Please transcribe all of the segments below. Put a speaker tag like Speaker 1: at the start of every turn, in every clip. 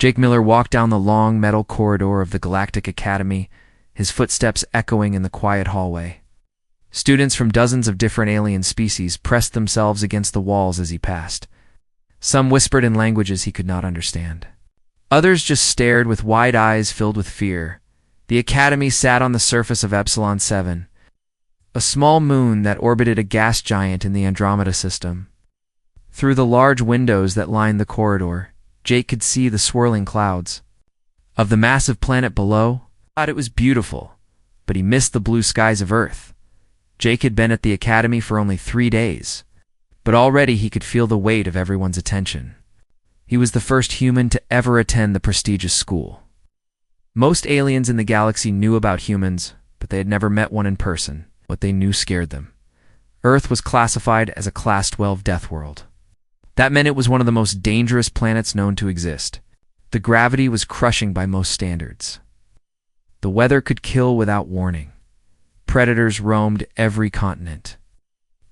Speaker 1: Jake Miller walked down the long metal corridor of the Galactic Academy, his footsteps echoing in the quiet hallway. Students from dozens of different alien species pressed themselves against the walls as he passed. Some whispered in languages he could not understand. Others just stared with wide eyes filled with fear. The Academy sat on the surface of Epsilon 7, a small moon that orbited a gas giant in the Andromeda system. Through the large windows that lined the corridor, Jake could see the swirling clouds of the massive planet below. He thought it was beautiful, but he missed the blue skies of Earth. Jake had been at the Academy for only 3 days, but already he could feel the weight of everyone's attention. He was the first human to ever attend the prestigious school. Most aliens in the galaxy knew about humans, but they had never met one in person. What they knew scared them. Earth was classified as a Class 12 death world. That meant it was one of the most dangerous planets known to exist. The gravity was crushing by most standards. The weather could kill without warning. Predators roamed every continent.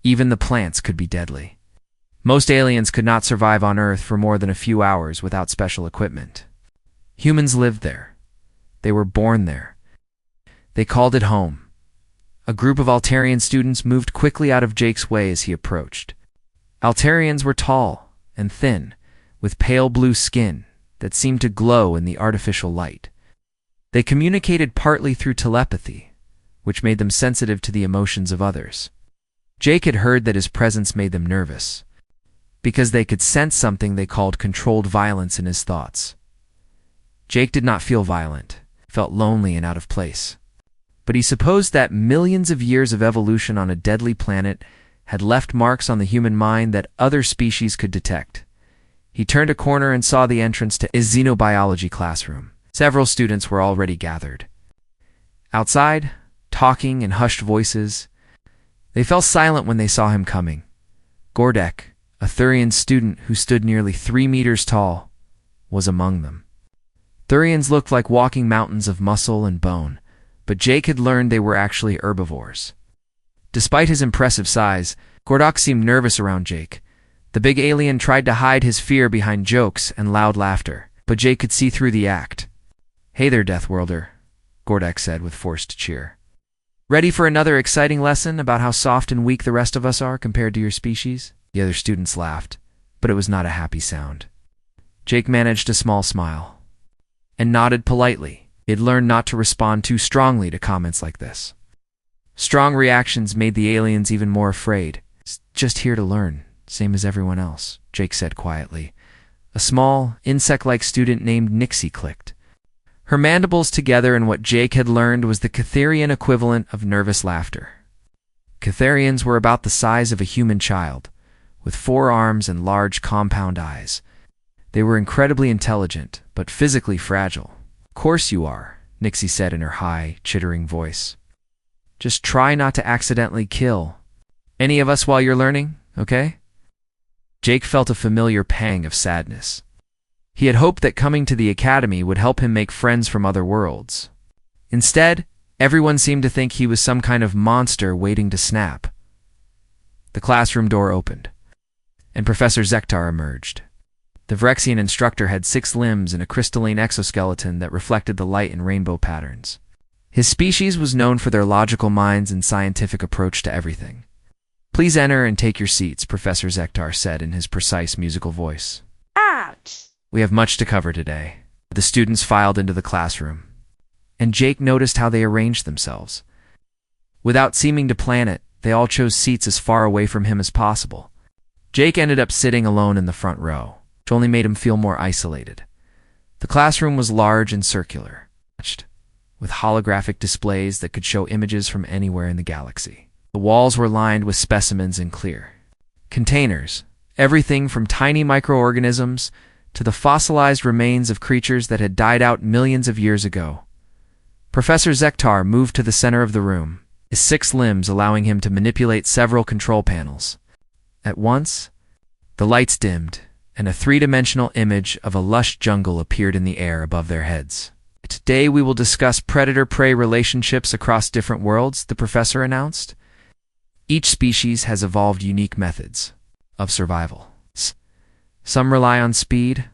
Speaker 1: Even the plants could be deadly. Most aliens could not survive on Earth for more than a few hours without special equipment. Humans lived there. They were born there. They called it home. A group of Altarian students moved quickly out of Jake's way as he approached. Altarians were tall and thin, with pale blue skin that seemed to glow in the artificial light. They communicated partly through telepathy, which made them sensitive to the emotions of others. Jake had heard that his presence made them nervous, because they could sense something they called controlled violence in his thoughts. Jake did not feel violent, felt lonely and out of place. But he supposed that millions of years of evolution on a deadly planet had left marks on the human mind that other species could detect. He turned a corner and saw the entrance to his Xenobiology classroom. Several students were already gathered. Outside, talking in hushed voices, they fell silent when they saw him coming. Gordek, a Thurian student who stood nearly 3 meters tall, was among them. Thurians looked like walking mountains of muscle and bone, but Jake had learned they were actually herbivores. Despite his impressive size, Gordok seemed nervous around Jake. The big alien tried to hide his fear behind jokes and loud laughter, but Jake could see through the act. "Hey there, Deathworlder," Gordek said with forced cheer. "Ready for another exciting lesson about how soft and weak the rest of us are compared to your species?" The other students laughed, but it was not a happy sound. Jake managed a small smile and nodded politely. He had learned not to respond too strongly to comments like this. Strong reactions made the aliens even more afraid. "Just here to learn, same as everyone else," Jake said quietly. A small, insect-like student named Nixie clicked. Her mandibles together in what Jake had learned was the Catherian equivalent of nervous laughter. Catherians were about the size of a human child, with 4 arms and large compound eyes. They were incredibly intelligent, but physically fragile. "Of course you are," Nixie said in her high, chittering voice. "Just try not to accidentally kill any of us while you're learning, okay?" Jake felt a familiar pang of sadness. He had hoped that coming to the academy would help him make friends from other worlds. Instead, everyone seemed to think he was some kind of monster waiting to snap. The classroom door opened, and Professor Zektar emerged. The Vrexian instructor had 6 limbs and a crystalline exoskeleton that reflected the light in rainbow patterns. His species was known for their logical minds and scientific approach to everything. "Please enter and take your seats," Professor Zektar said in his precise musical voice.
Speaker 2: Ouch!
Speaker 1: "We have much to cover today." The students filed into the classroom, and Jake noticed how they arranged themselves. Without seeming to plan it, they all chose seats as far away from him as possible. Jake ended up sitting alone in the front row, which only made him feel more isolated. The classroom was large and circular, with holographic displays that could show images from anywhere in the galaxy. The walls were lined with specimens in clear containers, everything from tiny microorganisms to the fossilized remains of creatures that had died out millions of years ago. Professor Zektar moved to the center of the room, his 6 limbs allowing him to manipulate several control panels. At once, the lights dimmed, and a 3-dimensional image of a lush jungle appeared in the air above their heads. "Today we will discuss predator-prey relationships across different worlds," the professor announced. "Each species has evolved unique methods of survival. Some rely on speed,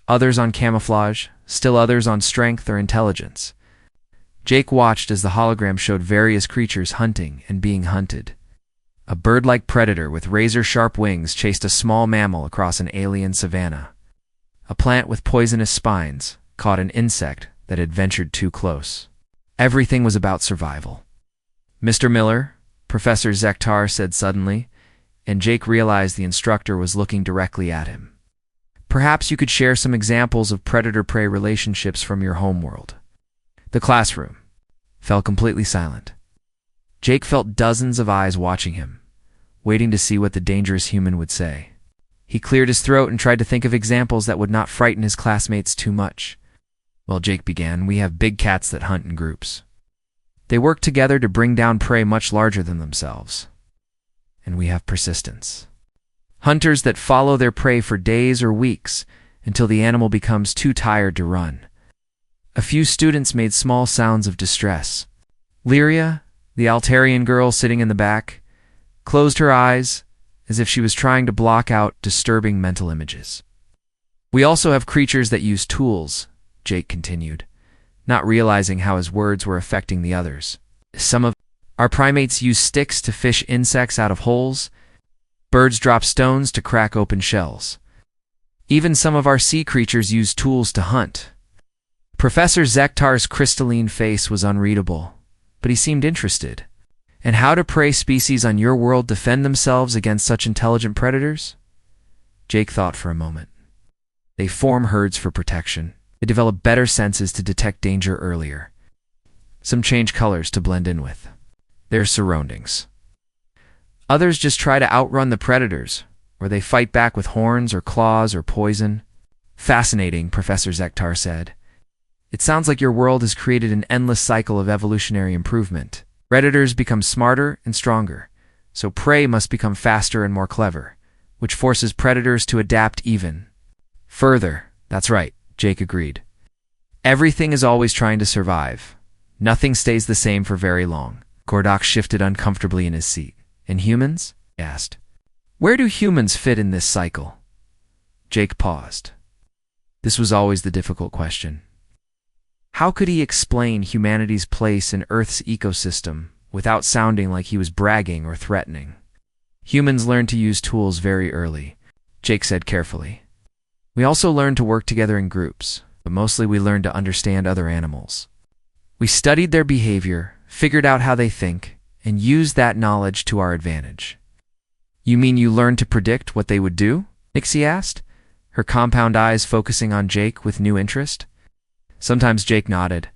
Speaker 1: others on camouflage, still others on strength or intelligence. Jake watched as the hologram showed various creatures hunting and being hunted. A bird-like predator with razor-sharp wings chased a small mammal across an alien savanna. A plant with poisonous spines caught an insect that had ventured too close. Everything was about survival. "Mr. Miller," Professor Zektar said suddenly, and Jake realized the instructor was looking directly at him. "Perhaps you could share some examples of predator-prey relationships from your homeworld." The classroom fell completely silent. Jake felt dozens of eyes watching him, waiting to see what the dangerous human would say. He cleared his throat and tried to think of examples that would not frighten his classmates too much. "Well," Jake began, "we have big cats that hunt in groups. They work together to bring down prey much larger than themselves. And we have persistence. Hunters that follow their prey for days or weeks until the animal becomes too tired to run." A few students made small sounds of distress. Lyria, the Altarian girl sitting in the back, closed her eyes as if she was trying to block out disturbing mental images. "We also have creatures that use tools," Jake continued, not realizing how his words were affecting the others. "Some of our primates use sticks to fish insects out of holes. Birds drop stones to crack open shells. Even some of our sea creatures use tools to hunt." Professor Zektar's crystalline face was unreadable, but he seemed interested. "And how do prey species on your world defend themselves against such intelligent predators?" Jake thought for a moment. "They form herds for protection. They develop better senses to detect danger earlier. Some change colors to blend in with their surroundings. Others just try to outrun the predators, or they fight back with horns or claws or poison." "Fascinating," Professor Zektar said. "It sounds like your world has created an endless cycle of evolutionary improvement. Predators become smarter and stronger, so prey must become faster and more clever, which forces predators to adapt even further." "That's right," Jake agreed. "Everything is always trying to survive. Nothing stays the same for very long." Gordok shifted uncomfortably in his seat. "And humans?" he asked. "Where do humans fit in this cycle?" Jake paused. This was always the difficult question. How could he explain humanity's place in Earth's ecosystem without sounding like he was bragging or threatening? "Humans learn to use tools very early," Jake said carefully. "We also learn to work together in groups, but mostly we learn to understand other animals. We studied their behavior, figured out how they think, and used that knowledge to our advantage." "You mean you learned to predict what they would do?" Nixie asked, her compound eyes focusing on Jake with new interest. Sometimes Jake nodded.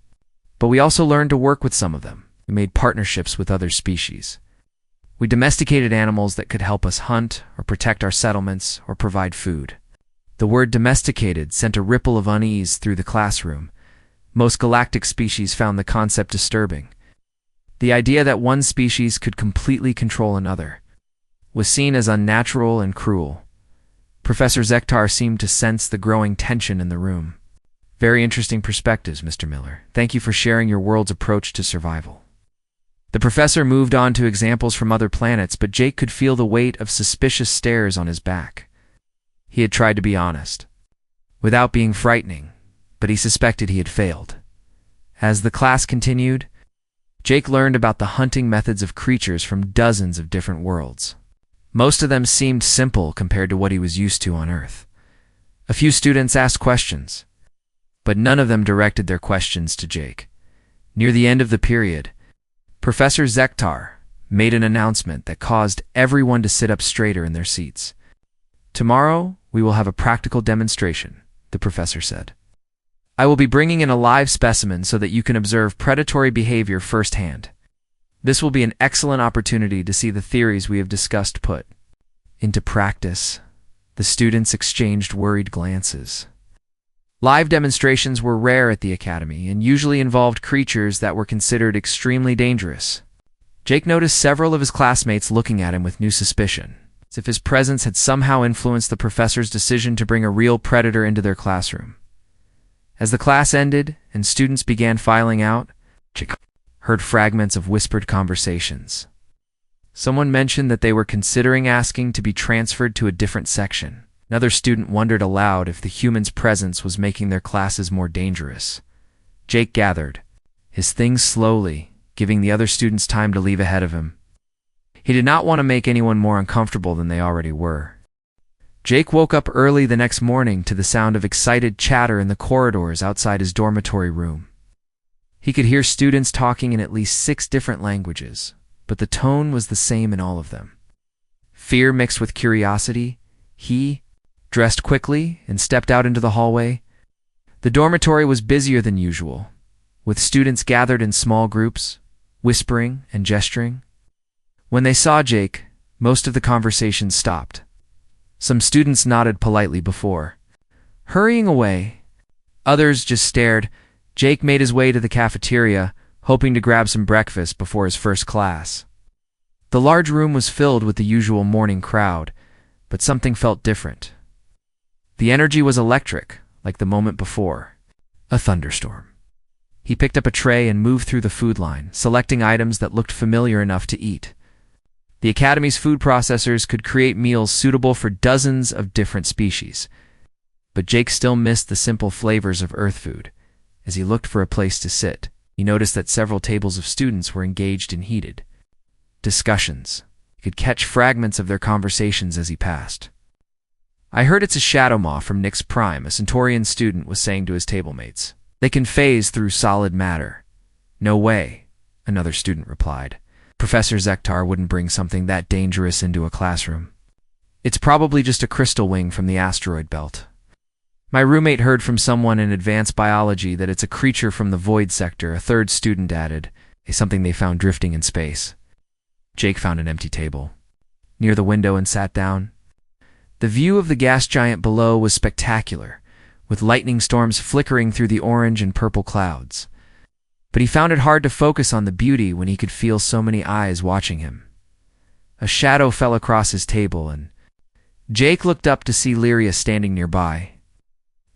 Speaker 1: "But we also learned to work with some of them. We made partnerships with other species. We domesticated animals that could help us hunt or protect our settlements or provide food." The word domesticated sent a ripple of unease through the classroom. Most galactic species found the concept disturbing. The idea that one species could completely control another was seen as unnatural and cruel. Professor Zektar seemed to sense the growing tension in the room. "Very interesting perspectives, Mr. Miller. Thank you for sharing your world's approach to survival." The professor moved on to examples from other planets, but Jake could feel the weight of suspicious stares on his back. He had tried to be honest, without being frightening, but he suspected he had failed. As the class continued, Jake learned about the hunting methods of creatures from dozens of different worlds. Most of them seemed simple compared to what he was used to on Earth. A few students asked questions, but none of them directed their questions to Jake. Near the end of the period, Professor Zektar made an announcement that caused everyone to sit up straighter in their seats. "Tomorrow, we will have a practical demonstration," the professor said. "I will be bringing in a live specimen so that you can observe predatory behavior firsthand. This will be an excellent opportunity to see the theories we have discussed put into practice." The students exchanged worried glances. Live demonstrations were rare at the academy and usually involved creatures that were considered extremely dangerous. Jake noticed several of his classmates looking at him with new suspicion, as if his presence had somehow influenced the professor's decision to bring a real predator into their classroom. As the class ended and students began filing out, Jake heard fragments of whispered conversations. Someone mentioned that they were considering asking to be transferred to a different section. Another student wondered aloud if the human's presence was making their classes more dangerous. Jake gathered his things slowly, giving the other students time to leave ahead of him. He did not want to make anyone more uncomfortable than they already were. Jake woke up early the next morning to the sound of excited chatter in the corridors outside his dormitory room. He could hear students talking in at least 6 different languages, but the tone was the same in all of them. Fear mixed with curiosity, he dressed quickly and stepped out into the hallway. The dormitory was busier than usual, with students gathered in small groups, whispering and gesturing. When they saw Jake, most of the conversation stopped. Some students nodded politely before hurrying away. Others just stared. Jake made his way to the cafeteria, hoping to grab some breakfast before his first class. The large room was filled with the usual morning crowd, but something felt different. The energy was electric, like the moment before. A thunderstorm. He picked up a tray and moved through the food line, selecting items that looked familiar enough to eat. The Academy's food processors could create meals suitable for dozens of different species. But Jake still missed the simple flavors of Earth food. As he looked for a place to sit, he noticed that several tables of students were engaged in heated discussions. He could catch fragments of their conversations as he passed. "I heard it's a shadow maw from Nix Prime," a Centaurian student was saying to his tablemates. "They can phase through solid matter." "No way," another student replied. "Professor Zektar wouldn't bring something that dangerous into a classroom. It's probably just a crystal wing from the asteroid belt." "My roommate heard from someone in advanced biology that it's a creature from the void sector," a third student added, "something they found drifting in space." Jake found an empty table near the window and sat down. The view of the gas giant below was spectacular, with lightning storms flickering through the orange and purple clouds. But he found it hard to focus on the beauty when he could feel so many eyes watching him. A shadow fell across his table, and Jake looked up to see Lyria standing nearby.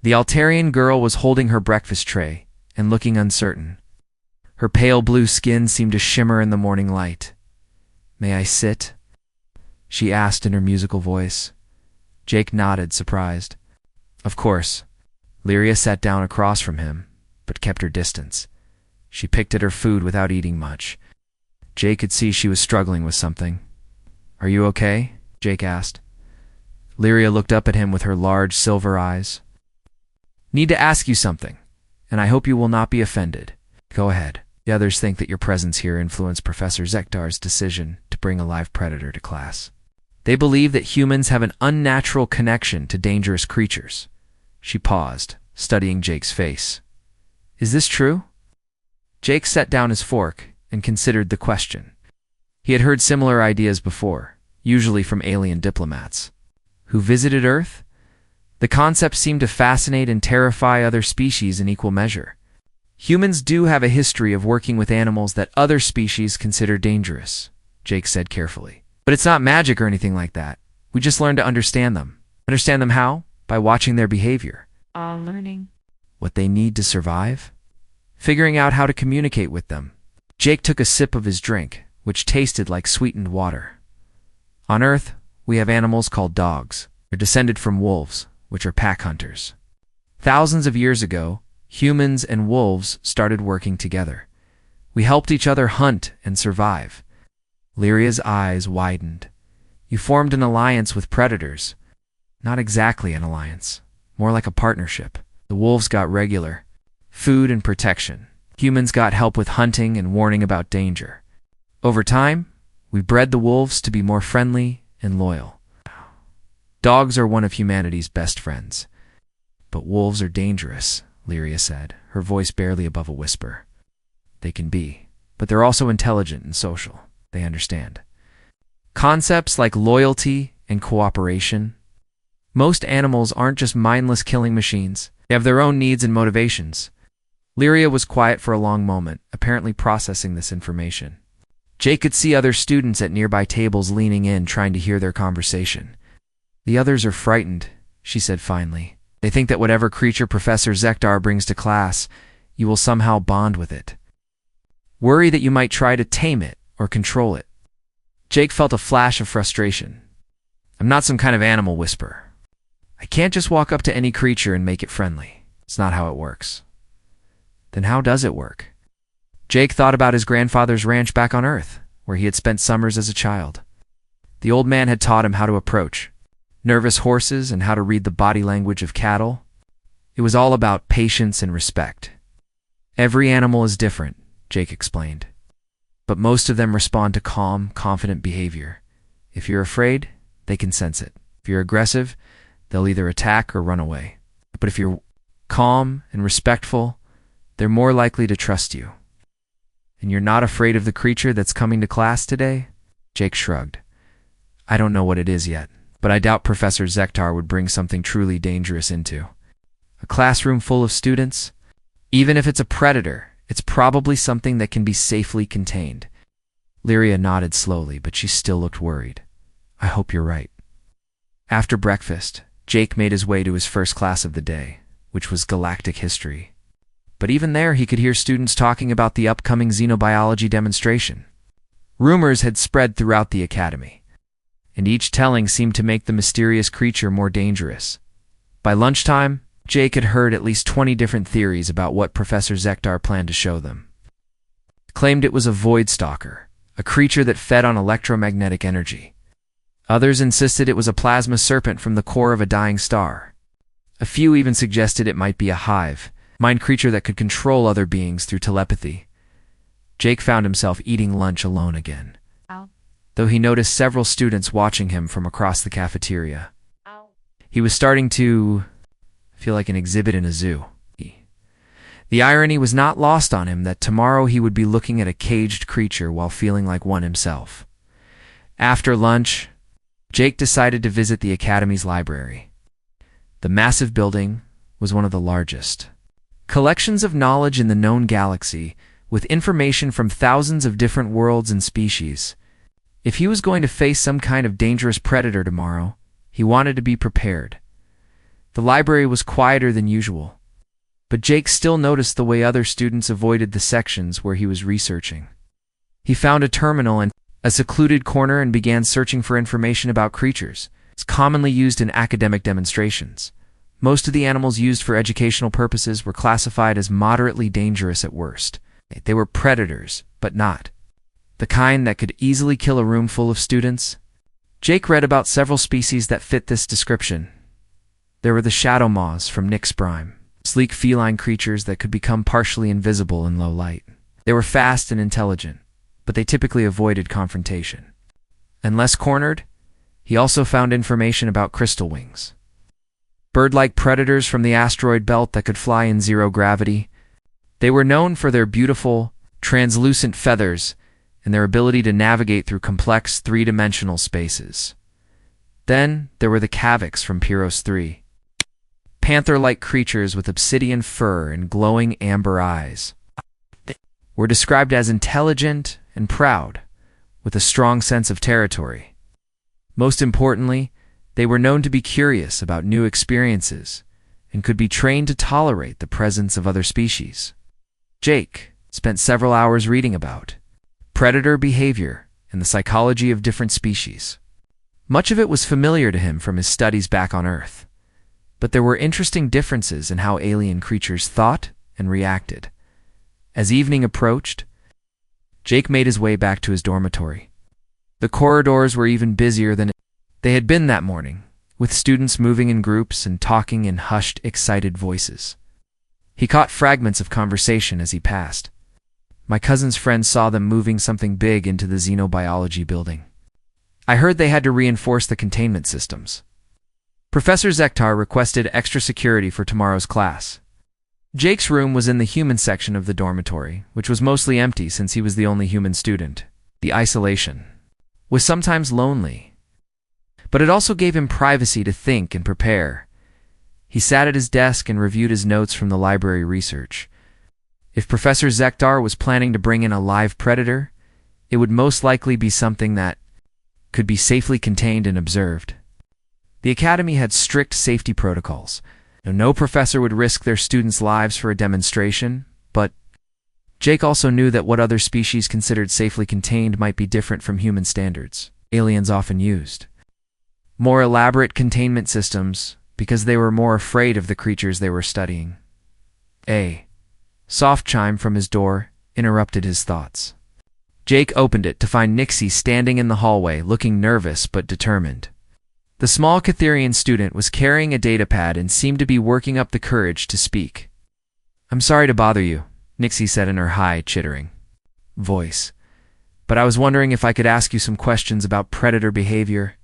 Speaker 1: The Altarian girl was holding her breakfast tray and looking uncertain. Her pale blue skin seemed to shimmer in the morning light. "May I sit?" she asked in her musical voice. Jake nodded, surprised. "Of course." Lyria sat down across from him, but kept her distance. She picked at her food without eating much. Jake could see she was struggling with something. "Are you okay?" Jake asked. Lyria looked up at him with her large silver eyes. "Need to ask you something, and I hope you will not be offended." "Go ahead." "The others think that your presence here influenced Professor Zektar's decision to bring a live predator to class. They believe that humans have an unnatural connection to dangerous creatures." She paused, studying Jake's face. "Is this true?" Jake set down his fork and considered the question. He had heard similar ideas before, usually from alien diplomats who visited Earth. The concept seemed to fascinate and terrify other species in equal measure. "Humans do have a history of working with animals that other species consider dangerous," Jake said carefully. "But it's not magic or anything like that. We just learn to understand them." "Understand them how?" "By watching their behavior."
Speaker 2: Learning.
Speaker 1: "What they need to survive?" "Figuring out how to communicate with them." Jake took a sip of his drink, which tasted like sweetened water. "On Earth, we have animals called dogs. They're descended from wolves, which are pack hunters. Thousands of years ago, humans and wolves started working together. We helped each other hunt and survive." Lyria's eyes widened. "You formed an alliance with predators." "Not exactly an alliance, more like a partnership. The wolves got regular food and protection. Humans got help with hunting and warning about danger. Over time, we bred the wolves to be more friendly and loyal. Dogs are one of humanity's best friends. But wolves are dangerous," Lyria said, her voice barely above a whisper. "They can be, but they're also intelligent and social. They understand concepts like loyalty and cooperation. Most animals aren't just mindless killing machines. They have their own needs and motivations." Lyria was quiet for a long moment, apparently processing this information. Jake could see other students at nearby tables leaning in, trying to hear their conversation. "The others are frightened," she said finally. "They think that whatever creature Professor Zektar brings to class, you will somehow bond with it. Worry that you might try to tame it or control it." Jake felt a flash of frustration. "I'm not some kind of animal whisperer. I can't just walk up to any creature and make it friendly. It's not how it works. Then how does it work? Jake thought about his grandfather's ranch back on Earth, where he had spent summers as a child. The old man had taught him how to approach nervous horses and how to read the body language of cattle. It was all about patience and respect. Every animal is different, Jake explained, but most of them respond to calm, confident behavior. If you're afraid, they can sense it. If you're aggressive, they'll either attack or run away. But if you're calm and respectful, they're more likely to trust you. And you're not afraid of the creature that's coming to class today? Jake shrugged. I don't know what it is yet, but I doubt Professor Zektar would bring something truly dangerous into a classroom full of students. Even if it's a predator, it's probably something that can be safely contained. Lyria nodded slowly, but she still looked worried. I hope you're right. After breakfast, Jake made his way to his first class of the day, which was Galactic History. But even there, he could hear students talking about the upcoming Xenobiology demonstration. Rumors had spread throughout the academy, and each telling seemed to make the mysterious creature more dangerous. By lunchtime, Jake had heard at least 20 different theories about what Professor Zektar planned to show them. He claimed it was a void stalker, a creature that fed on electromagnetic energy. Others insisted it was a plasma serpent from the core of a dying star. A few even suggested it might be a hive, mind creature that could control other beings through telepathy. Jake found himself eating lunch alone again, though he noticed several students watching him from across the cafeteria. He was starting to feel like an exhibit in a zoo. The irony was not lost on him that tomorrow he would be looking at a caged creature while feeling like one himself. After lunch, Jake decided to visit the Academy's library. The massive building was one of the largest. Collections of knowledge in the known galaxy, with information from thousands of different worlds and species. If he was going to face some kind of dangerous predator tomorrow, he wanted to be prepared. The library was quieter than usual, but Jake still noticed the way other students avoided the sections where he was researching. He found a terminal in a secluded corner and began searching for information about creatures. It's commonly used in academic demonstrations. Most of the animals used for educational purposes were classified as moderately dangerous at worst. They were predators, but not the kind that could easily kill a room full of students. Jake read about several species that fit this description. There were the shadow moths from Nyx Prime, sleek feline creatures that could become partially invisible in low light. They were fast and intelligent, but they typically avoided confrontation. Unless cornered, he also found information about crystal wings, bird-like predators from the asteroid belt that could fly in zero gravity. They were known for their beautiful, translucent feathers and their ability to navigate through complex three-dimensional spaces. Then there were the Cavics from Pyros 3, panther-like creatures with obsidian fur and glowing amber eyes. They were described as intelligent and proud, with a strong sense of territory. Most importantly, they were known to be curious about new experiences and could be trained to tolerate the presence of other species. Jake spent several hours reading about predator behavior and the psychology of different species. Much of it was familiar to him from his studies back on Earth, but there were interesting differences in how alien creatures thought and reacted. As evening approached, Jake made his way back to his dormitory. The corridors were even busier than they had been that morning, with students moving in groups and talking in hushed, excited voices. He caught fragments of conversation as he passed. My cousin's friend saw them moving something big into the Xenobiology building. I heard they had to reinforce the containment systems. Professor Zektar requested extra security for tomorrow's class. Jake's room was in the human section of the dormitory, which was mostly empty since he was the only human student. The isolation was sometimes lonely, but it also gave him privacy to think and prepare. He sat at his desk and reviewed his notes from the library research. If Professor Zektar was planning to bring in a live predator, it would most likely be something that could be safely contained and observed. The Academy had strict safety protocols. No professor would risk their students' lives for a demonstration, but Jake also knew that what other species considered safely contained might be different from human standards aliens often used. More elaborate containment systems because they were more afraid of the creatures they were studying. A soft chime from his door interrupted his thoughts. Jake opened it to find Nixie standing in the hallway, looking nervous but determined. The small Catherian student was carrying a datapad and seemed to be working up the courage to speak. "I'm sorry to bother you," Nixie said in her high, chittering voice, "but I was wondering if I could ask you some questions about predator behavior."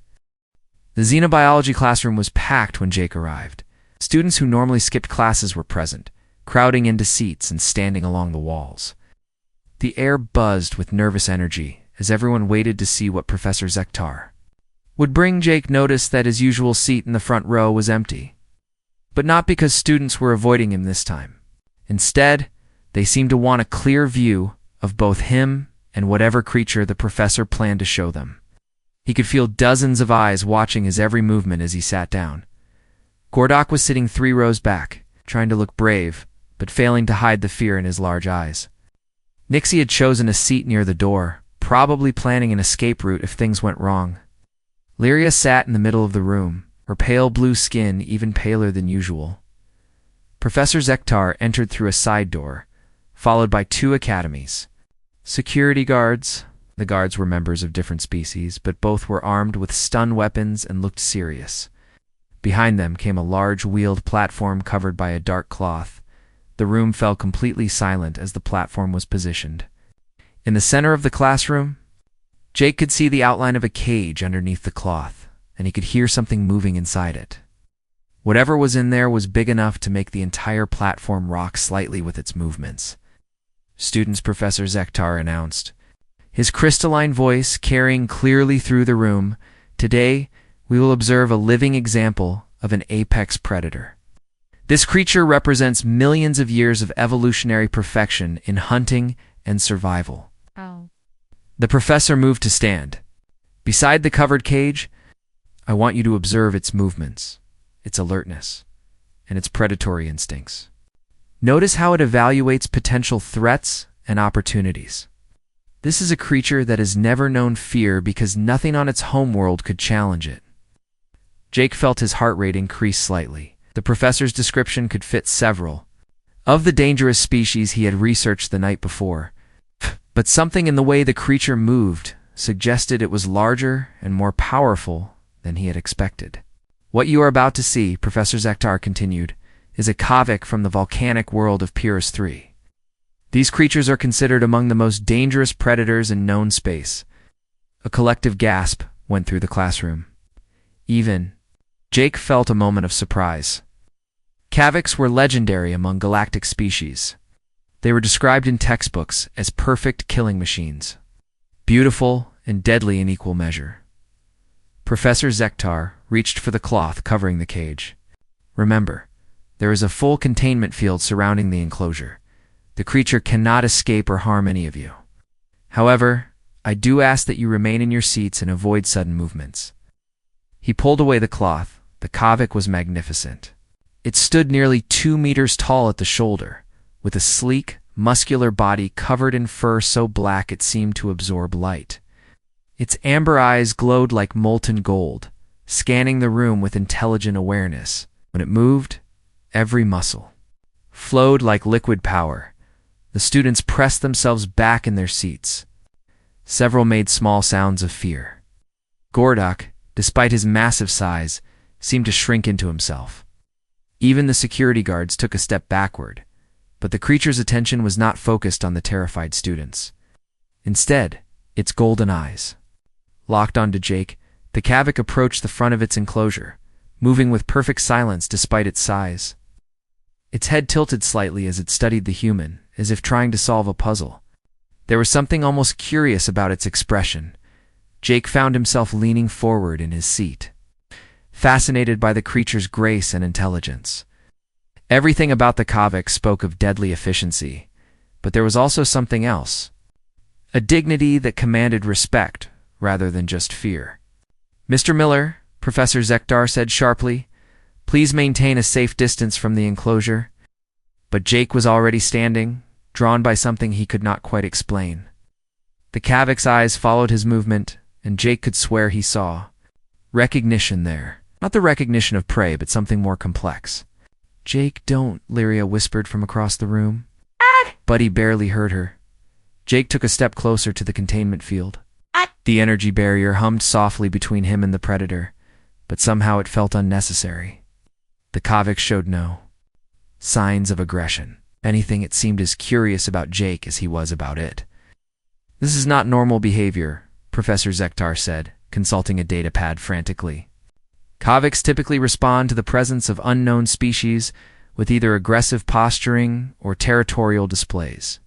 Speaker 1: The Xenobiology classroom was packed when Jake arrived. Students who normally skipped classes were present, crowding into seats and standing along the walls. The air buzzed with nervous energy as everyone waited to see what Professor Zektar would bring. Jake noticed that his usual seat in the front row was empty, but not because students were avoiding him this time. Instead, they seemed to want a clear view of both him and whatever creature the professor planned to show them. He could feel dozens of eyes watching his every movement as he sat down. Gordok was sitting 3 rows back, trying to look brave, but failing to hide the fear in his large eyes. Nixie had chosen a seat near the door, probably planning an escape route if things went wrong. Lyria sat in the middle of the room, her pale blue skin even paler than usual. Professor Zektar entered through a side door, followed by 2 academies. Security guards. The guards were members of different species, but both were armed with stun weapons and looked serious. Behind them came a large wheeled platform covered by a dark cloth. The room fell completely silent as the platform was positioned. In the center of the classroom, Jake could see the outline of a cage underneath the cloth, and he could hear something moving inside it. Whatever was in there was big enough to make the entire platform rock slightly with its movements. "Students," Professor Zektar announced, his crystalline voice carrying clearly through the room, "today we will observe a living example of an apex predator. This creature represents millions of years of evolutionary perfection in hunting and survival."
Speaker 2: Oh.
Speaker 1: The professor moved to stand. Beside the covered cage, "I want you to observe its movements, its alertness, and its predatory instincts. Notice how it evaluates potential threats and opportunities. This is a creature that has never known fear because nothing on its homeworld could challenge it." Jake felt his heart rate increase slightly. The professor's description could fit several of the dangerous species he had researched the night before, but something in the way the creature moved suggested it was larger and more powerful than he had expected. "What you are about to see," Professor Zektar continued, "is a Kavik from the volcanic world of Pyrrhus 3. These creatures are considered among the most dangerous predators in known space." A collective gasp went through the classroom. Even Jake felt a moment of surprise. Kaviks were legendary among galactic species. They were described in textbooks as perfect killing machines, beautiful and deadly in equal measure. Professor Zektar reached for the cloth covering the cage. "Remember, there is a full containment field surrounding the enclosure. The creature cannot escape or harm any of you. However, I do ask that you remain in your seats and avoid sudden movements." He pulled away the cloth. The Kavik was magnificent. It stood nearly 2 meters tall at the shoulder, with a sleek, muscular body covered in fur so black it seemed to absorb light. Its amber eyes glowed like molten gold, scanning the room with intelligent awareness. When it moved, every muscle flowed like liquid power. The students pressed themselves back in their seats. Several made small sounds of fear. Gordok, despite his massive size, seemed to shrink into himself. Even the security guards took a step backward, but the creature's attention was not focused on the terrified students. Instead, its golden eyes locked onto Jake. The Kavik approached the front of its enclosure, moving with perfect silence despite its size. Its head tilted slightly as it studied the human, as if trying to solve a puzzle. There was something almost curious about its expression. Jake found himself leaning forward in his seat, fascinated by the creature's grace and intelligence. Everything about the Kavik spoke of deadly efficiency, but there was also something else, a dignity that commanded respect rather than just fear. "Mr. Miller," Professor Zektar said sharply, "please maintain a safe distance from the enclosure." But Jake was already standing, drawn by something he could not quite explain. The Kavik's eyes followed his movement, and Jake could swear he saw recognition there. Not the recognition of prey, but something more complex. "Jake, don't," Lyria whispered from across the room. Buddy barely heard her. Jake took a step closer to the containment field. The energy barrier hummed softly between him and the predator, but somehow it felt unnecessary. The Kavik showed no signs of aggression. Anything, it seemed as curious about Jake as he was about it. "This is not normal behavior," Professor Zektar said, consulting a datapad frantically. Kaviks typically respond to the presence of unknown species with either aggressive posturing or territorial displays.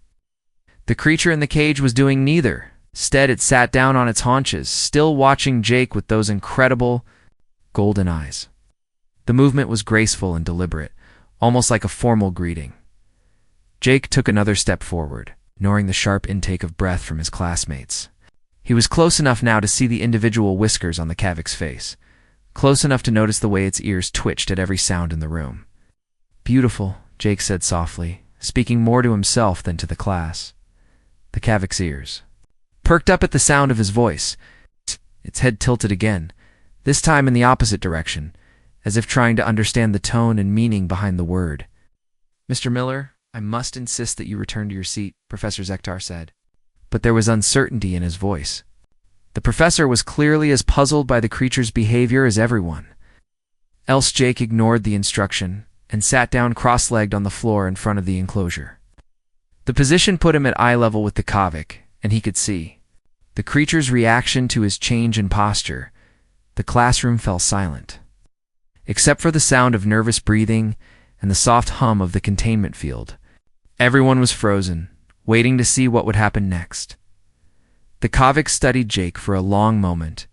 Speaker 1: The creature in the cage was doing neither. Instead, it sat down on its haunches, still watching Jake with those incredible golden eyes. The movement was graceful and deliberate, almost like a formal greeting. Jake took another step forward, ignoring the sharp intake of breath from his classmates. He was close enough now to see the individual whiskers on the Kavik's face, close enough to notice the way its ears twitched at every sound in the room. "Beautiful," Jake said softly, speaking more to himself than to the class. The Kavik's ears perked up at the sound of his voice. Its head tilted again, this time in the opposite direction, as if trying to understand the tone and meaning behind the word. "Mr. Miller, I must insist that you return to your seat," Professor Zektar said. But there was uncertainty in his voice. The professor was clearly as puzzled by the creature's behavior as everyone. Else Jake ignored the instruction and sat down cross-legged on the floor in front of the enclosure. The position put him at eye level with the Kavik, and he could see the creature's reaction to his change in posture. The classroom fell silent, except for the sound of nervous breathing and the soft hum of the containment field. Everyone was frozen, waiting to see what would happen next. The Kavik studied Jake for a long moment,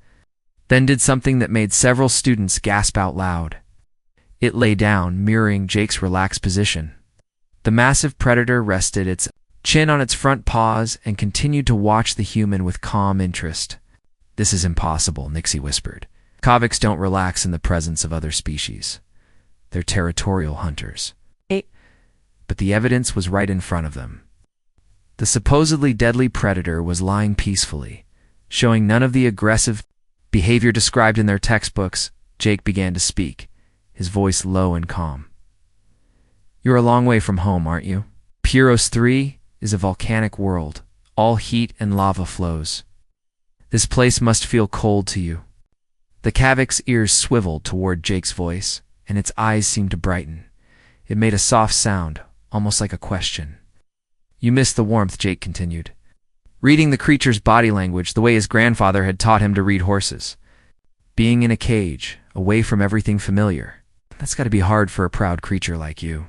Speaker 1: then did something that made several students gasp out loud. It lay down, mirroring Jake's relaxed position. The massive predator rested its chin on its front paws and continued to watch the human with calm interest. "This is impossible," Nixie whispered. "Kaviks don't relax in the presence of other species. They're territorial hunters." But the evidence was right in front of them. The supposedly deadly predator was lying peacefully, showing none of the aggressive behavior described in their textbooks. Jake began to speak, his voice low and calm. "You're a long way from home, aren't you? Puros 3 is a volcanic world. All heat and lava flows. This place must feel cold to you." The Kavik's ears swiveled toward Jake's voice, and its eyes seemed to brighten. It made a soft sound, almost like a question. "You miss the warmth," Jake continued, reading the creature's body language the way his grandfather had taught him to read horses. "Being in a cage, away from everything familiar. That's got to be hard for a proud creature like you."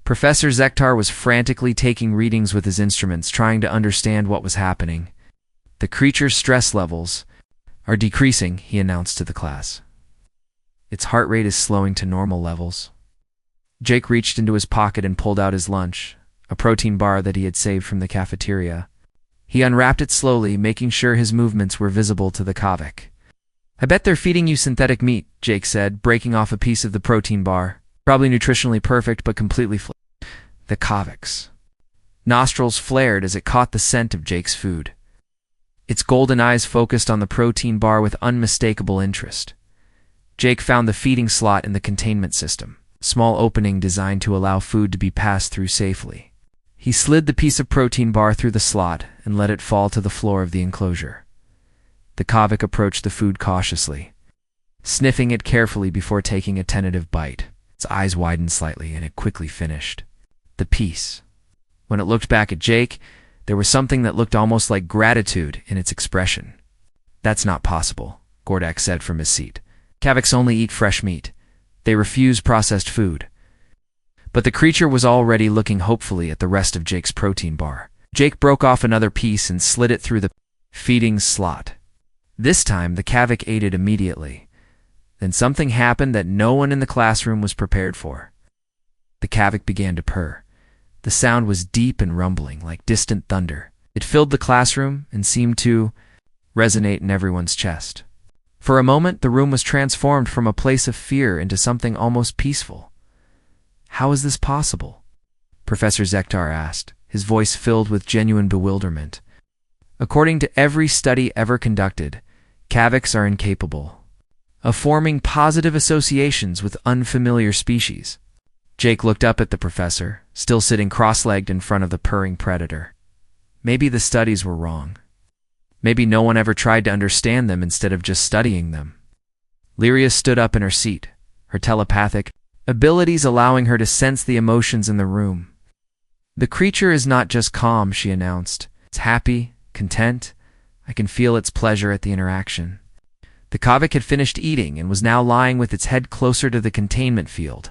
Speaker 1: Professor Zektar was frantically taking readings with his instruments, trying to understand what was happening. "The creature's stress levels are decreasing," he announced to the class. "Its heart rate is slowing to normal levels." Jake reached into his pocket and pulled out his lunch, a protein bar that he had saved from the cafeteria. He unwrapped it slowly, making sure his movements were visible to the Kavik. "I bet they're feeding you synthetic meat," Jake said, breaking off a piece of the protein bar. "Probably nutritionally perfect, but completely The Kavik's nostrils flared as it caught the scent of Jake's food. Its golden eyes focused on the protein bar with unmistakable interest. Jake found the feeding slot in the containment system, a small opening designed to allow food to be passed through safely. He slid the piece of protein bar through the slot and let it fall to the floor of the enclosure. The Kavik approached the food cautiously, sniffing it carefully before taking a tentative bite. Its eyes widened slightly, and it quickly finished the piece. When it looked back at Jake, there was something that looked almost like gratitude in its expression. "That's not possible," Gordak said from his seat. "Kaviks only eat fresh meat. They refuse processed food." But the creature was already looking hopefully at the rest of Jake's protein bar. Jake broke off another piece and slid it through the feeding slot. This time, the Kavik ate it immediately. Then something happened that no one in the classroom was prepared for. The Kavik began to purr. The sound was deep and rumbling, like distant thunder. It filled the classroom and seemed to resonate in everyone's chest. For a moment, the room was transformed from a place of fear into something almost peaceful. "How is this possible?" Professor Zektar asked, his voice filled with genuine bewilderment. "According to every study ever conducted, Kaviks are incapable of forming positive associations with unfamiliar species. Jake looked up at the professor, still sitting cross-legged in front of the purring predator. Maybe the studies were wrong. Maybe no one ever tried to understand them instead of just studying them. Lyria stood up in her seat, her telepathic abilities allowing her to sense the emotions in the room. The creature is not just calm, she announced. It's happy, content. I can feel its pleasure at the interaction. The Kavik had finished eating and was now lying with its head closer to the containment field,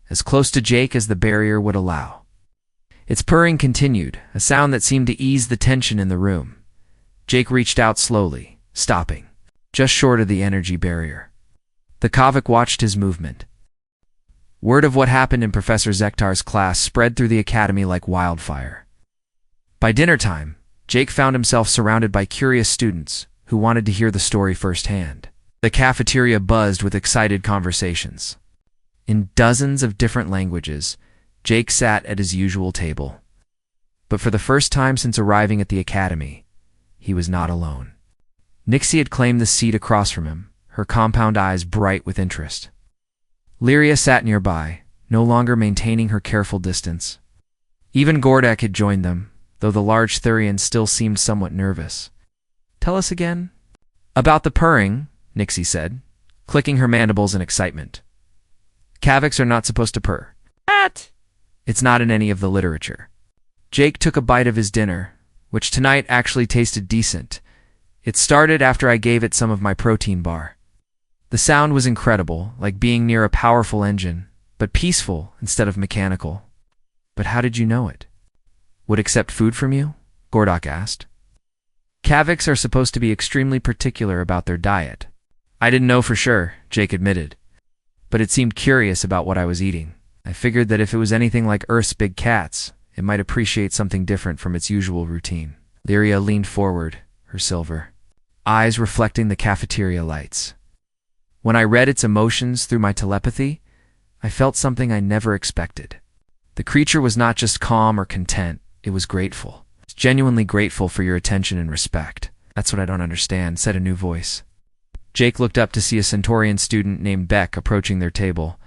Speaker 1: as close to Jake as the barrier would allow. Its purring continued, a sound that seemed to ease the tension in the room. Jake reached out slowly, stopping, just short of the energy barrier. The Kavik watched his movement. Word of what happened in Professor Zektar's class spread through the academy like wildfire. By dinner time, Jake found himself surrounded by curious students who wanted to hear the story firsthand. The cafeteria buzzed with excited conversations. In dozens of different languages, Jake sat at his usual table. But for the first time since arriving at the academy, he was not alone. Nixie had claimed the seat across from him, her compound eyes bright with interest. Lyria sat nearby, no longer maintaining her careful distance. Even Gordek had joined them, though the large Thurian still seemed somewhat nervous. "Tell us again?" "About the purring," Nixie said, clicking her mandibles in excitement. "Kaviks are not supposed to purr. What? It's not in any of the literature." Jake took a bite of his dinner, which tonight actually tasted decent. It started after I gave it some of my protein bar. The sound was incredible, like being near a powerful engine, but peaceful instead of mechanical. "But how did you know it?" "Would accept food from you?" Gordok asked. "Kaviks are supposed to be extremely particular about their diet." "I didn't know for sure," Jake admitted. "But it seemed curious about what I was eating. I figured that if it was anything like Earth's big cats, it might appreciate something different from its usual routine." Lyria leaned forward, her silver eyes reflecting the cafeteria lights. "When I read its emotions through my telepathy, I felt something I never expected. The creature was not just calm or content, it was grateful. It's genuinely grateful for your attention and respect." "That's what I don't understand," said a new voice. Jake looked up to see a Centaurian student named Beck approaching their table.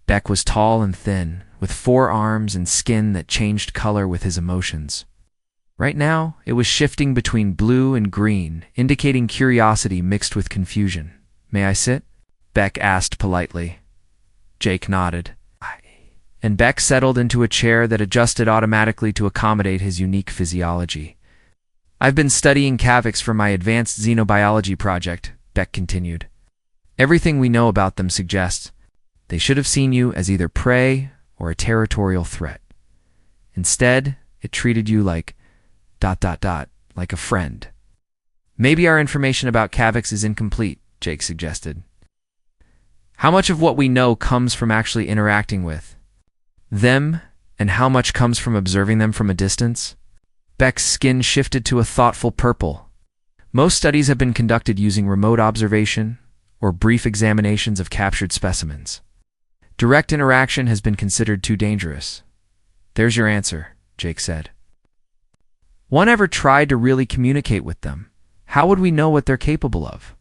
Speaker 1: Beck was tall and thin, with 4 arms and skin that changed color with his emotions. Right now, it was shifting between blue and green, indicating curiosity mixed with confusion. "May I sit?" Beck asked politely. Jake nodded. And Beck settled into a chair that adjusted automatically to accommodate his unique physiology. "I've been studying Kaviks for my advanced Xenobiology project," Beck continued. "Everything we know about them suggests they should have seen you as either prey or a territorial threat. Instead, it treated you like ... like a friend." "Maybe our information about Kaviks is incomplete," Jake suggested. "How much of what we know comes from actually interacting with them, and how much comes from observing them from a distance?" Beck's skin shifted to a thoughtful purple. "Most studies have been conducted using remote observation or brief examinations of captured specimens. Direct interaction has been considered too dangerous." "There's your answer," Jake said. "One ever tried to really communicate with them. How would we know what they're capable of?"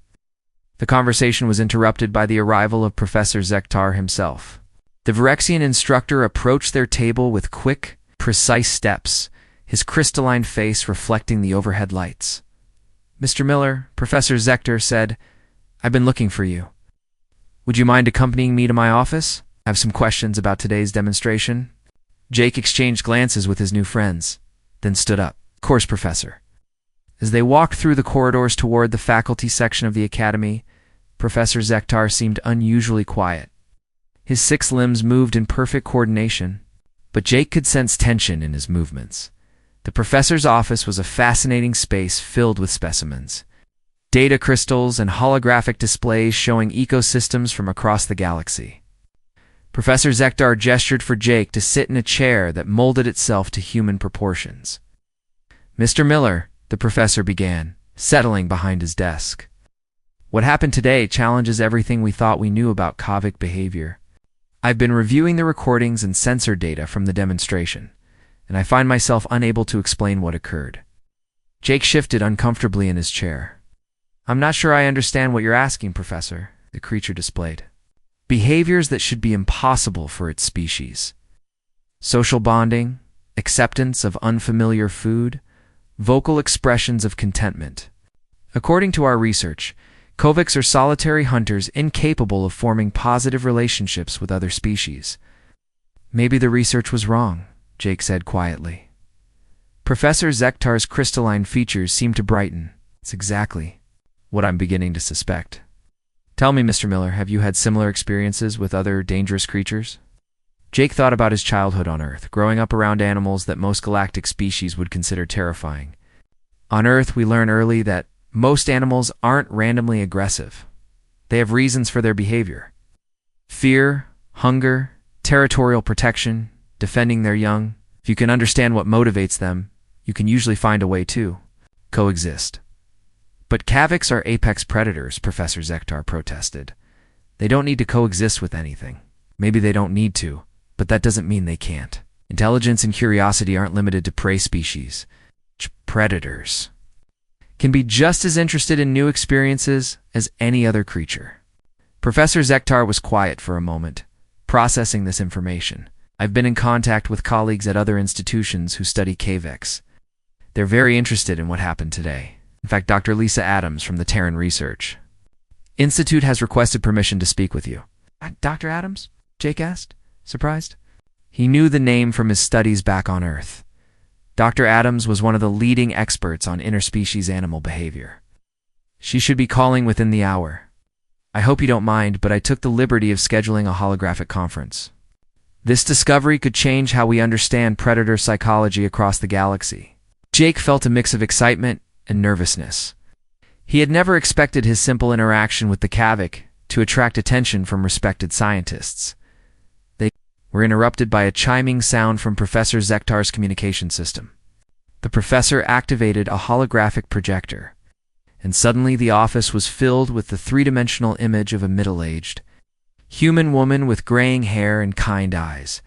Speaker 1: The conversation was interrupted by the arrival of Professor Zektar himself. The Virexian instructor approached their table with quick, precise steps, his crystalline face reflecting the overhead lights. "Mr. Miller," Professor Zektar said, "I've been looking for you. Would you mind accompanying me to my office? I have some questions about today's demonstration." Jake exchanged glances with his new friends, then stood up. "Of course, Professor." As they walked through the corridors toward the faculty section of the academy, Professor Zektar seemed unusually quiet. His 6 limbs moved in perfect coordination, but Jake could sense tension in his movements. The professor's office was a fascinating space filled with specimens. Data crystals and holographic displays showing ecosystems from across the galaxy. Professor Zektar gestured for Jake to sit in a chair that molded itself to human proportions. "Mr. Miller," the professor began, settling behind his desk. "What happened today challenges everything we thought we knew about Kavik behavior. I've been reviewing the recordings and sensor data from the demonstration, and I find myself unable to explain what occurred." Jake shifted uncomfortably in his chair. "I'm not sure I understand what you're asking, Professor." the creature displayed. Behaviors that should be impossible for its species. Social bonding, acceptance of unfamiliar food, vocal expressions of contentment. According to our research, Koviks are solitary hunters incapable of forming positive relationships with other species. Maybe the research was wrong, Jake said quietly. Professor Zektar's crystalline features seemed to brighten. It's exactly what I'm beginning to suspect. Tell me, Mr. Miller, have you had similar experiences with other dangerous creatures? Jake thought about his childhood on Earth, growing up around animals that most galactic species would consider terrifying. On Earth, we learn early that most animals aren't randomly aggressive. They have reasons for their behavior. Fear, hunger, territorial protection, defending their young. If you can understand what motivates them, you can usually find a way to coexist. But Kaviks are apex predators, Professor Zektar protested. They don't need to coexist with anything. Maybe they don't need to, but that doesn't mean they can't. Intelligence and curiosity aren't limited to prey species. Predators can be just as interested in new experiences as any other creature. Professor Zektar was quiet for a moment, processing this information. I've been in contact with colleagues at other institutions who study Kaviks. They're very interested in what happened today. In fact, Dr. Lisa Adams from the Terran Research Institute has requested permission to speak with you. Dr. Adams? Jake asked, surprised. He knew the name from his studies back on Earth. Dr. Adams was one of the leading experts on interspecies animal behavior. She should be calling within the hour. I hope you don't mind, but I took the liberty of scheduling a holographic conference. This discovery could change how we understand predator psychology across the galaxy. Jake felt a mix of excitement and nervousness. He had never expected his simple interaction with the Kavik to attract attention from respected scientists. They were interrupted by a chiming sound from Professor Zektar's communication system. The professor activated a holographic projector, and suddenly the office was filled with the three-dimensional image of a middle-aged, human woman with graying hair and kind eyes.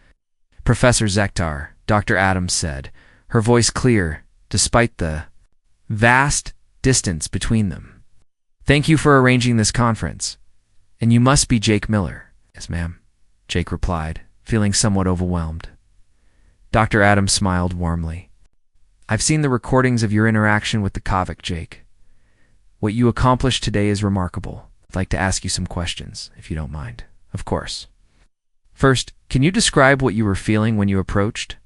Speaker 1: Professor Zektar, Dr. Adams said, her voice clear, despite the vast distance between them. Thank you for arranging this conference. And you must be Jake Miller. Yes, ma'am, Jake replied, feeling somewhat overwhelmed. Dr. Adams smiled warmly. I've seen the recordings of your interaction with the Kavik, Jake. What you accomplished today is remarkable. I'd like to ask you some questions, if you don't mind. Of course. First, can you describe what you were feeling when you approached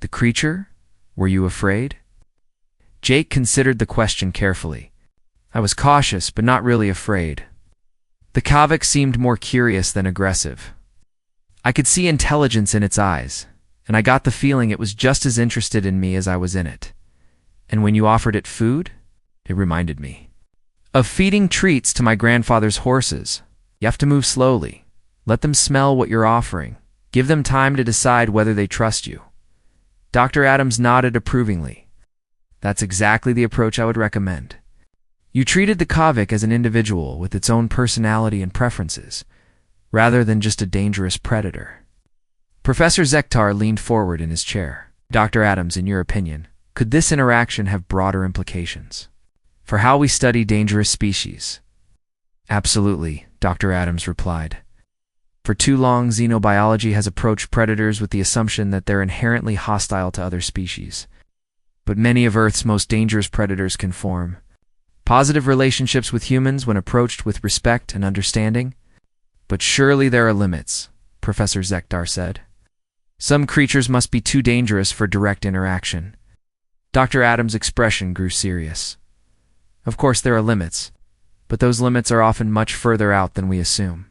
Speaker 1: the creature? Were you afraid? Jake considered the question carefully. I was cautious, but not really afraid. The Kavik seemed more curious than aggressive. I could see intelligence in its eyes, and I got the feeling it was just as interested in me as I was in it. And when you offered it food, it reminded me of feeding treats to my grandfather's horses. You have to move slowly. Let them smell what you're offering. Give them time to decide whether they trust you. Dr. Adams nodded approvingly. That's exactly the approach I would recommend. You treated the Kavik as an individual with its own personality and preferences, rather than just a dangerous predator. Professor Zektar leaned forward in his chair. Dr. Adams, in your opinion, could this interaction have broader implications for how we study dangerous species? Absolutely, Dr. Adams replied. For too long, Xenobiology has approached predators with the assumption that they're inherently hostile to other species. But many of Earth's most dangerous predators can form positive relationships with humans when approached with respect and understanding. But surely there are limits, Professor Zektar said. Some creatures must be too dangerous for direct interaction. Dr. Adams' expression grew serious. Of course there are limits, but those limits are often much further out than we assume.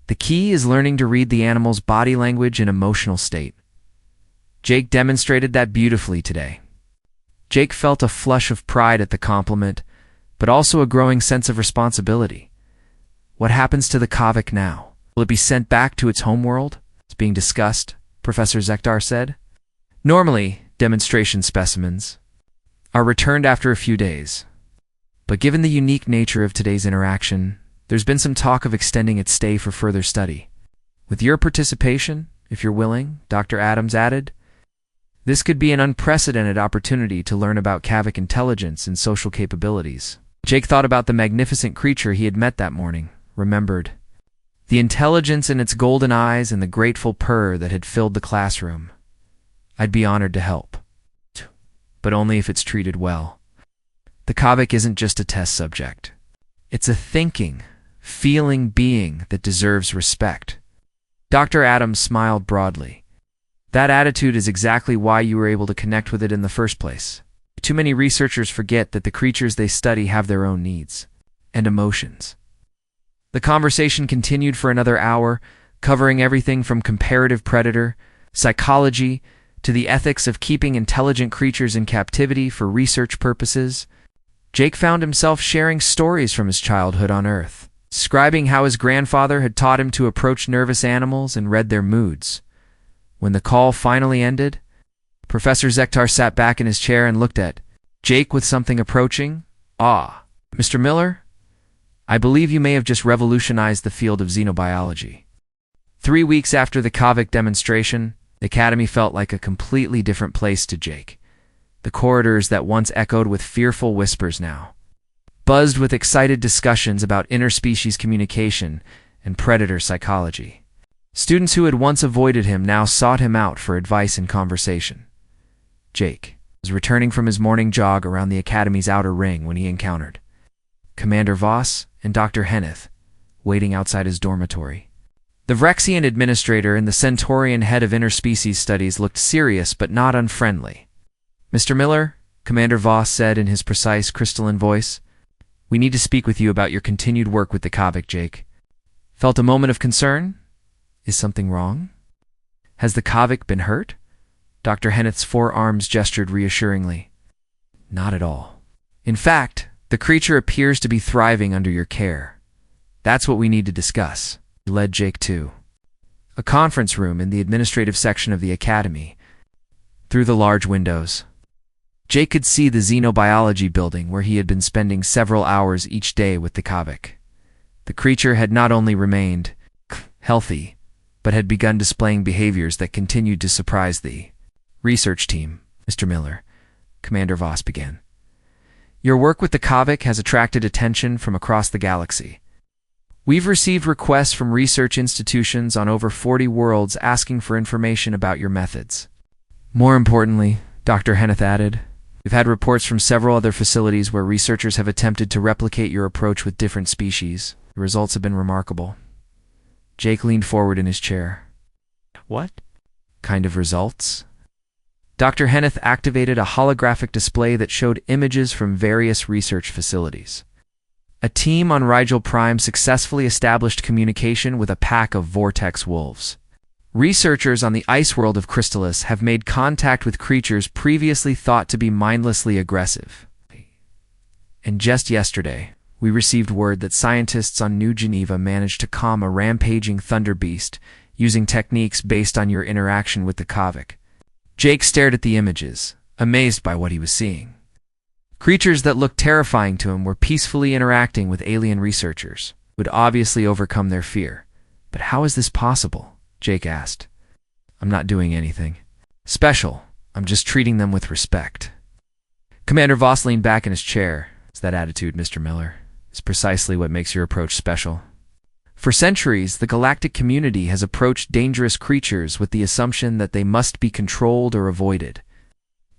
Speaker 1: The key is learning to read the animal's body language and emotional state. Jake demonstrated that beautifully today. Jake felt a flush of pride at the compliment, but also a growing sense of responsibility. What happens to the Kavik now? Will it be sent back to its homeworld? It's being discussed, Professor Zektar said. Normally, demonstration specimens are returned after a few days. But given the unique nature of today's interaction, there's been some talk of extending its stay for further study. With your participation, if you're willing, Dr. Adams added, this could be an unprecedented opportunity to learn about Kavik intelligence and social capabilities. Jake thought about the magnificent creature he had met that morning, remembered the intelligence in its golden eyes and the grateful purr that had filled the classroom. I'd be honored to help, but only if it's treated well. The Kavik isn't just a test subject. It's a thinking, feeling being that deserves respect. Dr. Adams smiled broadly. That attitude is exactly why you were able to connect with it in the first place. Too many researchers forget that the creatures they study have their own needs and emotions. The conversation continued for another hour, covering everything from comparative predator, psychology, to the ethics of keeping intelligent creatures in captivity for research purposes. Jake found himself sharing stories from his childhood on Earth, describing how his grandfather had taught him to approach nervous animals and read their moods. When the call finally ended, Professor Zektar sat back in his chair and looked at Jake with something approaching. "Ah, Mr. Miller, I believe you may have just revolutionized the field of xenobiology." 3 weeks after the Kavik demonstration, the Academy felt like a completely different place to Jake. The corridors that once echoed with fearful whispers now buzzed with excited discussions about interspecies communication and predator psychology. Students who had once avoided him now sought him out for advice and conversation. Jake was returning from his morning jog around the Academy's outer ring when he encountered Commander Voss and Dr. Henneth waiting outside his dormitory. The Vrexian administrator and the Centaurian head of interspecies studies looked serious but not unfriendly. "Mr. Miller," Commander Voss said in his precise, crystalline voice, "we need to speak with you about your continued work with the Kavik, Jake." Felt a moment of concern? Is something wrong? Has the Kavik been hurt? Dr. Henneth's forearms gestured reassuringly. Not at all. In fact, the creature appears to be thriving under your care. That's what we need to discuss. He led Jake to a conference room in the administrative section of the Academy. Through the large windows, Jake could see the Xenobiology building where he had been spending several hours each day with the Kavik. The creature had not only remained healthy, but had begun displaying behaviors that continued to surprise the research team. "Mr. Miller," Commander Voss began, "your work with the Kavik has attracted attention from across the galaxy. We've received requests from research institutions on over 40 worlds asking for information about your methods. More importantly," Dr. Henneth added, "we've had reports from several other facilities where researchers have attempted to replicate your approach with different species. The results have been remarkable." Jake leaned forward in his chair. "What kind of results?" Dr. Henneth activated a holographic display that showed images from various research facilities. A team on Rigel Prime successfully established communication with a pack of vortex wolves. Researchers on the ice world of Crystallis have made contact with creatures previously thought to be mindlessly aggressive. And just yesterday, we received word that scientists on New Geneva managed to calm a rampaging thunder beast using techniques based on your interaction with the Kavik. Jake stared at the images, amazed by what he was seeing. Creatures that looked terrifying to him were peacefully interacting with alien researchers, who would obviously overcome their fear. But how is this possible? Jake asked. "I'm not doing anything special. I'm just treating them with respect." Commander Voss leaned back in his chair. "It's that attitude, Mr. Miller. It's precisely what makes your approach special. For centuries, the galactic community has approached dangerous creatures with the assumption that they must be controlled or avoided.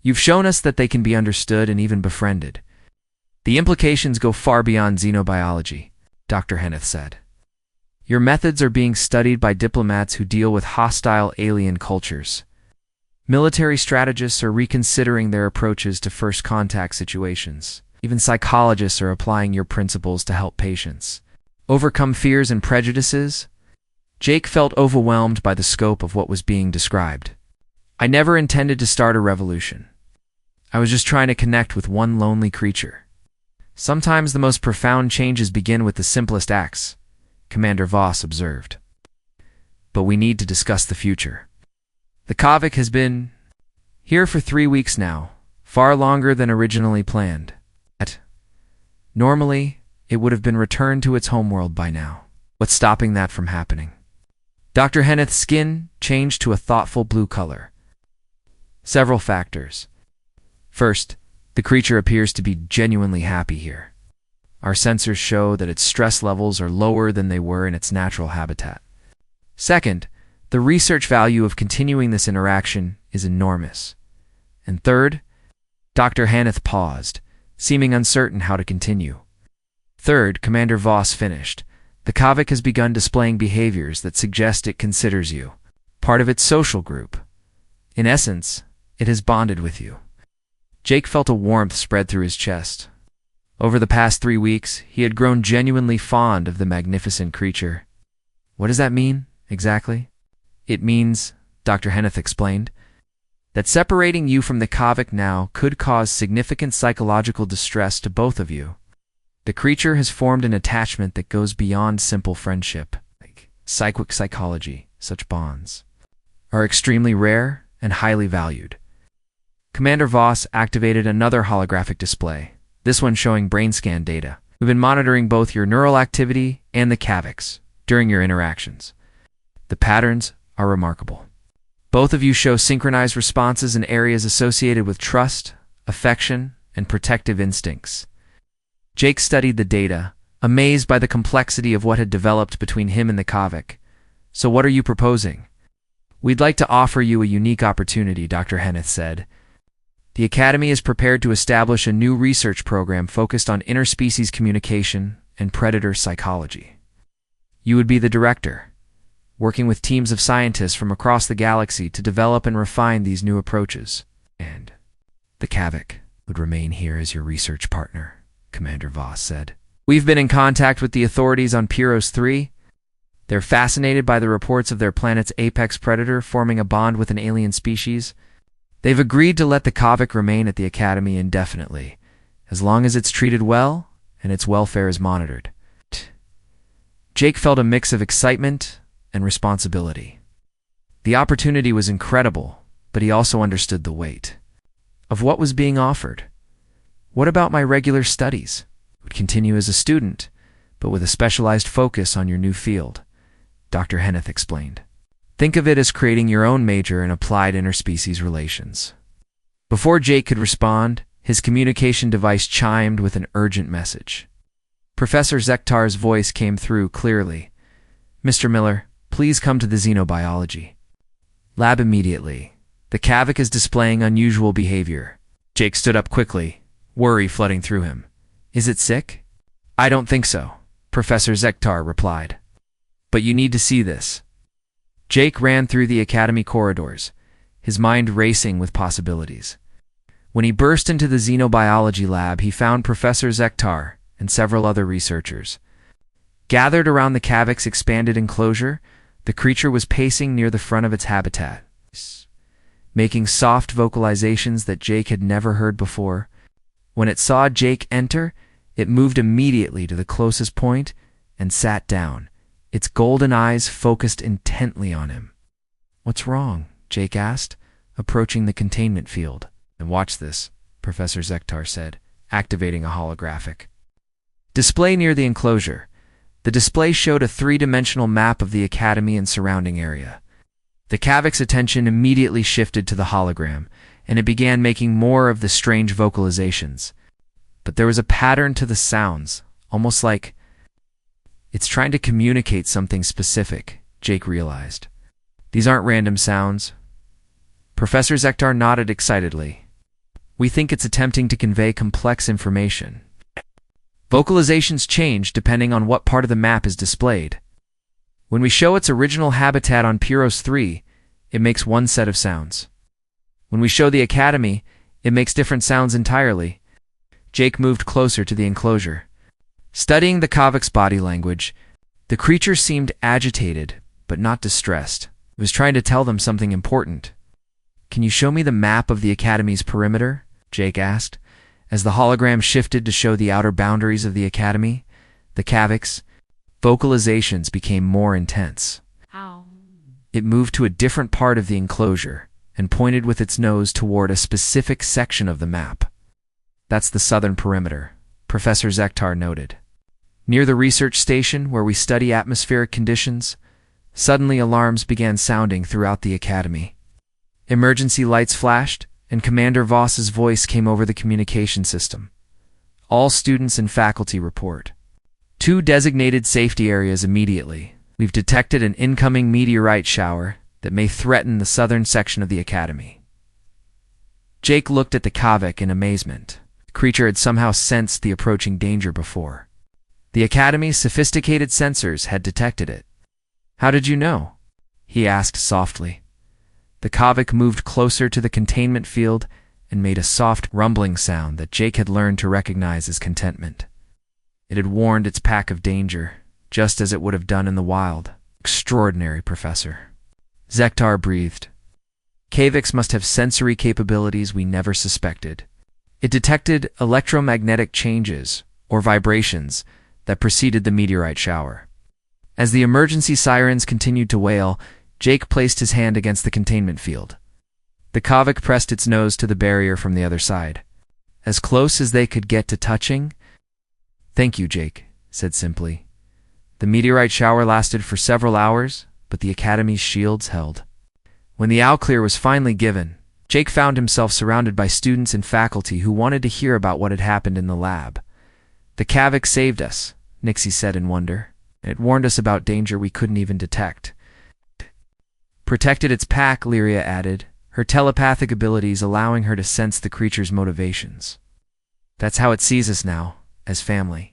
Speaker 1: You've shown us that they can be understood and even befriended. The implications go far beyond xenobiology," Dr. Henneth said. "Your methods are being studied by diplomats who deal with hostile alien cultures. Military strategists are reconsidering their approaches to first contact situations. Even psychologists are applying your principles to help patients overcome fears and prejudices." Jake felt overwhelmed by the scope of what was being described. "I never intended to start a revolution. I was just trying to connect with one lonely creature. Sometimes the most profound changes begin with the simplest acts," Commander Voss observed. "But we need to discuss the future. The Kavik has been here for 3 weeks now, far longer than originally planned. Normally, it would have been returned to its homeworld by now. What's stopping that from happening?" Dr. Henneth's skin changed to a thoughtful blue color. "Several factors. First, the creature appears to be genuinely happy here. Our sensors show that its stress levels are lower than they were in its natural habitat. Second, the research value of continuing this interaction is enormous. And third, Dr. Hanneth paused, seeming uncertain how to continue. Third, Commander Voss finished. The Kavik has begun displaying behaviors that suggest it considers you part of its social group. In essence, it has bonded with you. Jake felt a warmth spread through his chest. Over the past 3 weeks, he had grown genuinely fond of the magnificent creature. What does that mean, exactly? It means, Dr. Hanneth explained, that separating you from the Kavik now could cause significant psychological distress to both of you. The creature has formed an attachment that goes beyond simple friendship. Like psychic psychology, such bonds are extremely rare and highly valued. Commander Voss activated another holographic display, this one showing brain scan data. We've been monitoring both your neural activity and the Kaviks during your interactions. The patterns are remarkable. Both of you show synchronized responses in areas associated with trust, affection, and protective instincts. Jake studied the data, amazed by the complexity of what had developed between him and the Kavik. So what are you proposing? We'd like to offer you a unique opportunity, Dr. Hanneth said. The Academy is prepared to establish a new research program focused on interspecies communication and predator psychology. You would be the director, working with teams of scientists from across the galaxy to develop and refine these new approaches. And the Kavik would remain here as your research partner, Commander Voss said. We've been in contact with the authorities on Pyros 3. They're fascinated by the reports of their planet's apex predator forming a bond with an alien species. They've agreed to let the Kavik remain at the Academy indefinitely, as long as it's treated well and its welfare is monitored. Jake felt a mix of excitement and responsibility. The opportunity was incredible, but he also understood the weight of what was being offered. What about my regular studies? I would continue as a student, but with a specialized focus on your new field, Dr. Hanneth explained. Think of it as creating your own major in applied interspecies relations. Before Jake could respond, his communication device chimed with an urgent message. Professor Zektar's voice came through clearly. Mr. Miller, please come to the Xenobiology lab immediately. The Kavik is displaying unusual behavior. Jake stood up quickly, worry flooding through him. Is it sick? I don't think so, Professor Zektar replied. But you need to see this. Jake ran through the Academy corridors, his mind racing with possibilities. When he burst into the Xenobiology lab, he found Professor Zektar and several other researchers. Gathered around the Kavik's expanded enclosure, the creature was pacing near the front of its habitat, making soft vocalizations that Jake had never heard before. When it saw Jake enter, it moved immediately to the closest point and sat down, its golden eyes focused intently on him. What's wrong? Jake asked, approaching the containment field. And watch this, Professor Zektar said, activating a holographic display near the enclosure. The display showed a 3-dimensional map of the Academy and surrounding area. The Kavik's attention immediately shifted to the hologram, and it began making more of the strange vocalizations. But there was a pattern to the sounds, almost like it's trying to communicate something specific, Jake realized. These aren't random sounds. Professor Zektar nodded excitedly. We think it's attempting to convey complex information. Vocalizations change depending on what part of the map is displayed. When we show its original habitat on Pyros 3, it makes one set of sounds. When we show the Academy, it makes different sounds entirely. Jake moved closer to the enclosure. Studying the Kavik's body language, the creature seemed agitated, but not distressed. It was trying to tell them something important. Can you show me the map of the Academy's perimeter? Jake asked. As the hologram shifted to show the outer boundaries of the Academy, the Kavik's vocalizations became more intense.
Speaker 2: Ow.
Speaker 1: It moved to a different part of the enclosure and pointed with its nose toward a specific section of the map. That's the southern perimeter, Professor Zektar noted. Near the research station where we study atmospheric conditions, suddenly alarms began sounding throughout the Academy. Emergency lights flashed, and Commander Voss's voice came over the communication system. All students and faculty report. 2 designated safety areas immediately. We've detected an incoming meteorite shower that may threaten the southern section of the academy. Jake looked at the Kavik in amazement. The creature had somehow sensed the approaching danger before. The academy's sophisticated sensors had detected it. How did you know? He asked softly. The Kavik moved closer to the containment field and made a soft rumbling sound that Jake had learned to recognize as contentment. It had warned its pack of danger, just as it would have done in the wild. Extraordinary, Professor. Zektar breathed. Kaviks must have sensory capabilities we never suspected. It detected electromagnetic changes, or vibrations, that preceded the meteorite shower. As the emergency sirens continued to wail, Jake placed his hand against the containment field. The Kavik pressed its nose to the barrier from the other side. As close as they could get to touching. "Thank you, Jake," said simply. The meteorite shower lasted for several hours, but the Academy's shields held. When the all-clear was finally given, Jake found himself surrounded by students and faculty who wanted to hear about what had happened in the lab. "The Kavik saved us," Nixie said in wonder. "It warned us about danger we couldn't even detect." "Protected its pack," Lyria added, her telepathic abilities allowing her to sense the creature's motivations. "That's how it sees us now, as family."